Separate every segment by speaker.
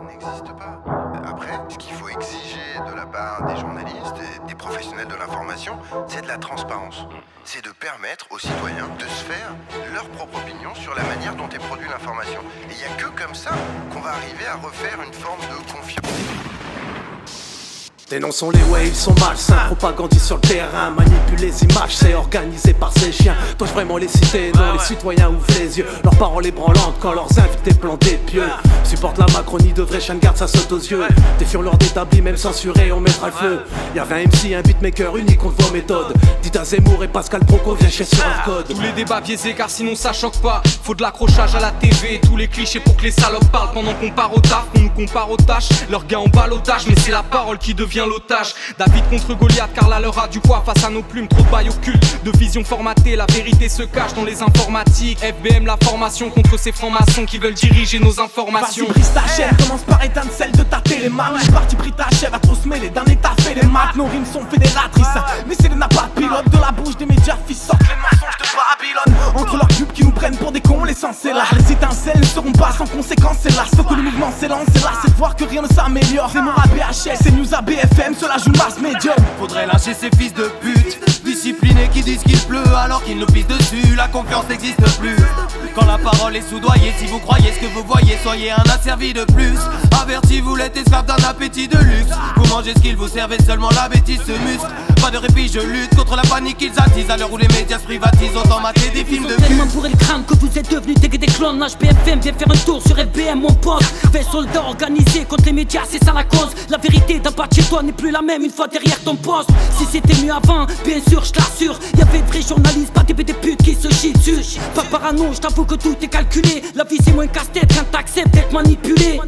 Speaker 1: n'existe pas. Après, ce qu'il faut exiger de la part des journalistes et des professionnels de l'information, c'est de la transparence. C'est de permettre aux citoyens de se faire leur propre opinion sur la manière dont est produite l'information. Et il n'y a que comme ça qu'on va arriver à refaire une forme de confiance.
Speaker 2: Dénonçons les waves, ils sont malsains, propagandistes sur le terrain, manipulent les images, c'est organisé par ces chiens. Dois-je vraiment les citer? Non, les citoyens ouvrent les yeux, leurs paroles ébranlantes quand leurs invités plantent des pieux. Supporte la Macronie de vrai chien de garde, ça saute aux yeux. Défions l'ordre établi, même censuré, on mettra le feu. Y'avait un MC, un beatmaker unique contre vos méthodes. Dites à Zemmour et Pascal Proco, viens chier sur un code.
Speaker 3: Tous les débats biaisés car sinon ça choque pas. Faut de l'accrochage à la TV, tous les clichés pour que les salopes parlent pendant qu'on part au taf, qu'on nous compare aux tâches. Leurs gars en balotage, mais c'est la parole qui devient l'otage. David contre Goliath car la leur a du poids face à nos plumes. Trop de bail occultes, de vision formatée, la vérité se cache dans les informatiques. FBM la formation contre ces francs-maçons qui veulent diriger nos informations.
Speaker 4: Vas-y brise ta chaîne, commence par éteindre celle de ta télémap. Je suis parti pris ta chèvre à trop se mêler, d'un état fait les maths. Nos rimes sont fédératrices, mais c'est n'a pas de pilote. De la bouche des médias fils sortent les mensonges de Babylone. Entre leurs pubs qui nous prennent pour des cons, l'essence est là. Les étincelles ne seront pas sans conséquence, c'est là. Faut que le mouvement s'élance, c'est là, c'est de voir que rien ne s'améliore. C'est à BHS, c'est news à BFM, cela joue masse médium.
Speaker 5: Faudrait lâcher ces fils de pute, disciplinés qui disent qu'il pleut alors qu'ils nous pissent dessus. La confiance n'existe plus. Quand la parole est soudoyée, si vous croyez ce que vous voyez, soyez un asservi de plus. Averti, vous l'êtes esclave d'un appétit de luxe. Vous mangez ce qu'ils vous servent et seulement la bêtise se muscle. Pas de répit, je lutte contre la panique qu'ils attisent. À l'heure où les médias se privatisent, autant mater des films de cul.
Speaker 6: Tellement bourré le crâne que vous êtes devenus des clones. HBFM, viens faire un tour sur FBM mon pote. Fait soldat organisé contre les médias, c'est ça la cause. La vérité d'un pas de chez toi n'est plus la même une fois derrière ton poste. Si c'était mieux avant, bien sûr, je t'assure. Y'avait de vrais journalistes, pas des putes qui se chient dessus. Pas parano, je t'avoue que tout est calculé. La vie c'est moins casse-tête quand t'acceptes d'être manipulé.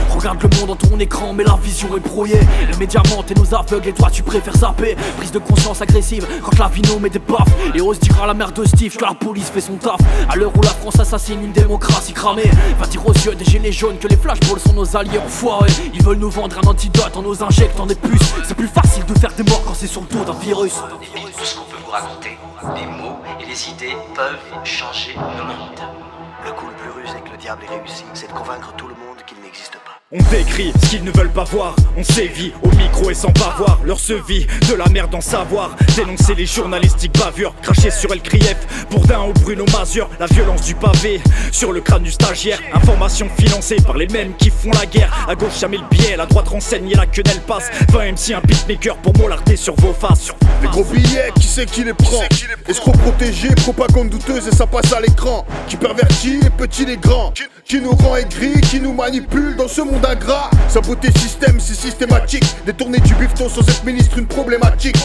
Speaker 2: Regarde le monde dans ton écran, mais la vision est brouillée. Les médias mentent et nous aveuglent et toi tu préfères zapper. Prise de conscience agressive quand la vie nous met des baffes. Et ose dire à la mère de Steve que la police fait son taf. À l'heure où la France assassine une démocratie cramée, va dire aux yeux des gilets jaunes que les flashballs sont nos alliés enfoirés. Ils veulent nous vendre un antidote en nous injectant des puces. C'est plus facile de faire des morts quand c'est sur le dos d'un virus.
Speaker 7: Et tout ce qu'on peut vous raconter, les mots et les idées peuvent changer le monde.
Speaker 8: Le coup le plus rusé que le diable ait réussi, c'est de convaincre tout le monde qu'il n'existe pas.
Speaker 9: On décrit ce qu'ils ne veulent pas voir. On sévit au micro et sans bavoir. Leur sevie de la merde en savoir. Dénoncer les journalistiques bavures. Cracher sur El Krief, Bourdin ou Bruno Mazur. La violence du pavé sur le crâne du stagiaire. Information financée par les mêmes qui font la guerre. À gauche jamais le biais, la droite renseigne et la quenelle passe. 20 MC un beatmaker pour mollarder sur vos faces.
Speaker 10: Les gros billets, qui c'est qui les prend? Escrocs protégés, propagande douteuse et ça passe à l'écran. Qui pervertit les petits, les grands. Qui nous rend aigris, qui nous manipule dans ce monde ingrat. Saboter le système, c'est systématique. Détourner du bifton sans être ministre, une problématique.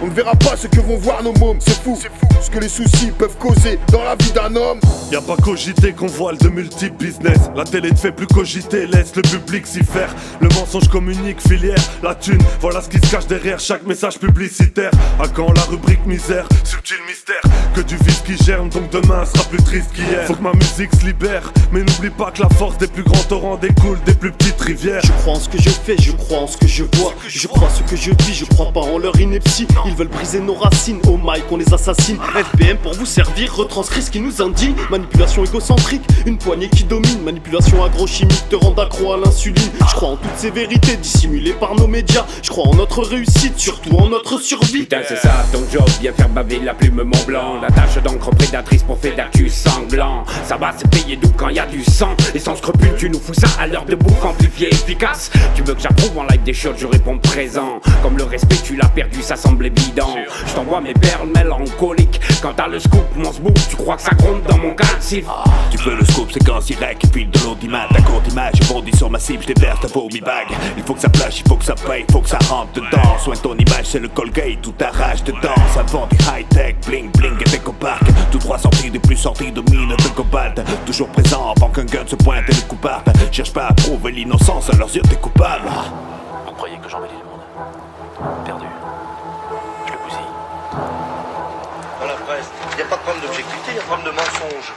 Speaker 10: On ne verra pas ce que vont voir nos mômes. C'est fou, ce que les soucis peuvent causer dans la vie d'un homme.
Speaker 11: Y'a pas cogité qu'on voile de multiples business. La télé ne fait plus cogiter, laisse le public s'y faire. Le mensonge communique, filière, la thune. Voilà ce qui se cache derrière chaque message publicitaire. À quand la rubrique misère, subtil mystère. Que du vice qui germe, donc demain sera plus triste qu'hier. Faut que ma musique se libère, mais n'oublie pas que la force des plus grands torrents découle des plus petites rivières.
Speaker 12: Je crois en ce que je fais, je crois en ce que je vois. Je crois ce que je vis, je crois pas en leur ineptie. Ils veulent briser nos racines, au mic on les assassine. FBM pour vous servir, retranscrit ce qui nous indigne. Manipulation égocentrique, une poignée qui domine. Manipulation agrochimique te rend accro à l'insuline. Je crois en toutes ces vérités dissimulées par nos médias. Je crois en notre réussite, surtout en notre survie.
Speaker 13: Putain c'est ça ton job, bien faire baver la plume Mont Blanc. La tâche d'encre prédatrice pour faire d'actu sanglant. Ça va se payer doux quand y a du sang. Et sans scrupule tu nous fous ça à l'heure de bouffe amplifiée efficace. Tu veux que j'approuve en live des choses, je réponds présent. Comme le respect tu l'as perdu, ça semble évident. Je t'envoie mes perles mélancoliques. Quand t'as le scoop, mon scoop, tu crois que ça gronde dans mon calcif.
Speaker 14: Tu veux le scoop, séquence direct, file de l'audimat. Ta courte image, je bondis sur ma cible, je déverse ta vomi-bag. Il faut que ça flash, il faut que ça paye, il faut que ça rentre dedans. Soigne ton image, c'est le Colgate, tout arrache dedans. Ça vend du high-tech, bling bling et décopark. Tout droit sorti des plus sortis de mines de cobalt. Toujours présent avant qu'un gun se pointe et le coupable. Cherche pas à prouver l'innocence, à leurs yeux t'es coupable.
Speaker 8: Vous croyez que j'embellis le monde? Perdu. Je le bousille.
Speaker 15: Dans la presse, il n'y a pas de problème d'objectivité, il y a un problème de mensonge.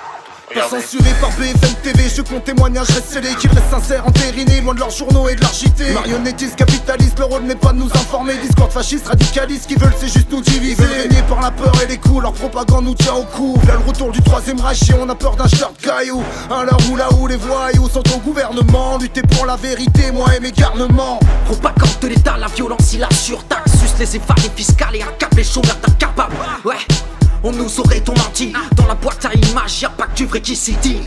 Speaker 15: Pas censuré par BFM TV, je compte témoignage reste scellé, qui restent sincères, entérinés, loin de leurs journaux et de leur JT. Marionnettistes, capitalistes, le rôle n'est pas de nous informer. Discord fascistes, radicalistes, qui veulent c'est juste nous diviser. Ils veulent régner par la peur et les coups, leur propagande nous tient au cou. Là le retour du troisième Reich et on a peur d'un shirt caillou. À l'heure où là où les voyous sont au gouvernement, lutter pour la vérité, moi et mes garnements.
Speaker 16: Propagande de l'État, la violence, il la surtaxe, suce les évadés fiscales et accable les chômeurs d'incapables. Ouais. On nous aurait tout menti. Dans la boîte à images, y'a pas que du vrai qui s'y dit.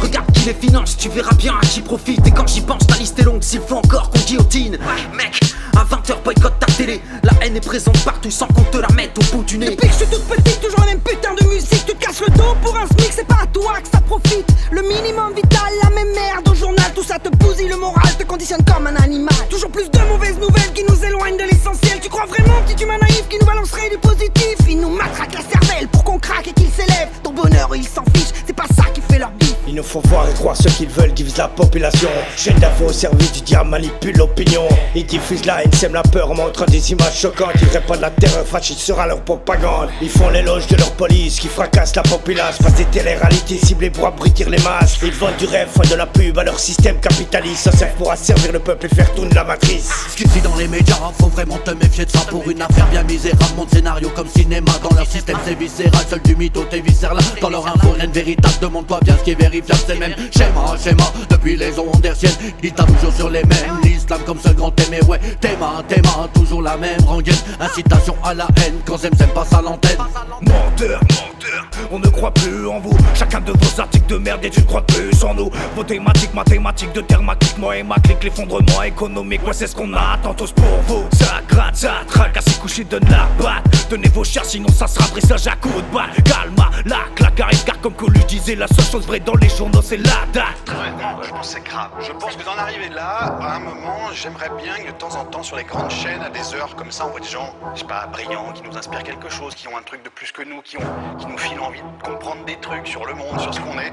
Speaker 16: Regarde qui les finance, tu verras bien à qui profite. Et quand j'y pense, la liste est longue, s'il faut encore qu'on guillotine. Mec, à 20h, boycotte ta télé. La haine est présente partout sans qu'on te la mette au bout du nez.
Speaker 17: Depuis que je suis toute petite, toujours la même putain de musique. Tu te casses le dos pour un SMIC, c'est pas à toi que ça profite. Le minimum vital, la même merde au journal. Tout ça te bousille, le moral te conditionne comme un animal. Toujours plus de mauvaises nouvelles qui nous éloignent de l'essentiel. Tu crois vraiment, petit humain naïf, qui nous balancerait du positif? Ils nous matraquent la cervelle pour qu'on craque et qu'ils s'élèvent. Ton bonheur, ils s'en fichent, c'est pas ça qui fait leur bif.
Speaker 18: Il nous faut voir et croire ce qu'ils veulent, divisent la population. Chaîne d'infos au service du diable, manipule l'opinion. Ils diffusent la haine, sèment la peur en montrant des images choquantes. Ils répandent la terreur, fasciste sera leur propagande. Ils font l'éloge de leur police qui fracasse la populace. Passent des télé-réalités ciblées pour abrutir les masses. Ils vendent du rêve, font de la pub à leur système capitaliste. Ça sert pour asservir le peuple et faire tourner la matrice.
Speaker 19: Ce qui se dit dans les médias, faut vraiment te méfier de ça. Pour une affaire bien misérable, monte scénario comme cinéma. Dans leur système c'est viscéral, seul du mytho t'es viscéral. Dans leur info rien de véritable, demande-toi bien ce qui est vérifiable. C'est même schéma, depuis les ondes hertziennes. Ils tapent toujours sur les mêmes, l'islam comme seul grand thème. Et ouais, théma, toujours la même rengaine. Incitation à la haine, quand Zemzem passe à l'antenne.
Speaker 9: Menteur, on ne croit plus en vous. Chacun de vos articles de merde et tu ne crois plus en nous. Vos thématiques, mathématiques de thermatique, moi et ma clique, l'effondrement économique. Ouais, c'est ce qu'on attend tous pour vous. Ça gratte, ça traque, à s'y coucher, donne la batte. Donnez vos chers, sinon ça sera dressage à coups de balle. Calma, la claque arrive, car comme Colu disait, la seule chose vraie dans les journaux, c'est la date.
Speaker 20: Je pense que c'est grave. Je pense que d'en arriver là, à un moment, j'aimerais bien que de temps en temps, sur les grandes chaînes, à des heures comme ça, on voit des gens, je sais pas, brillants, qui nous inspirent quelque chose, qui ont un truc de plus que nous, qui nous filent envie de comprendre des trucs sur le monde, sur ce qu'on est.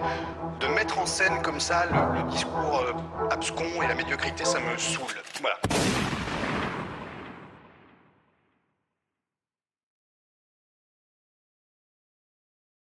Speaker 20: De mettre en scène comme ça le discours abscon et la médiocrité, ça me saoule. Voilà.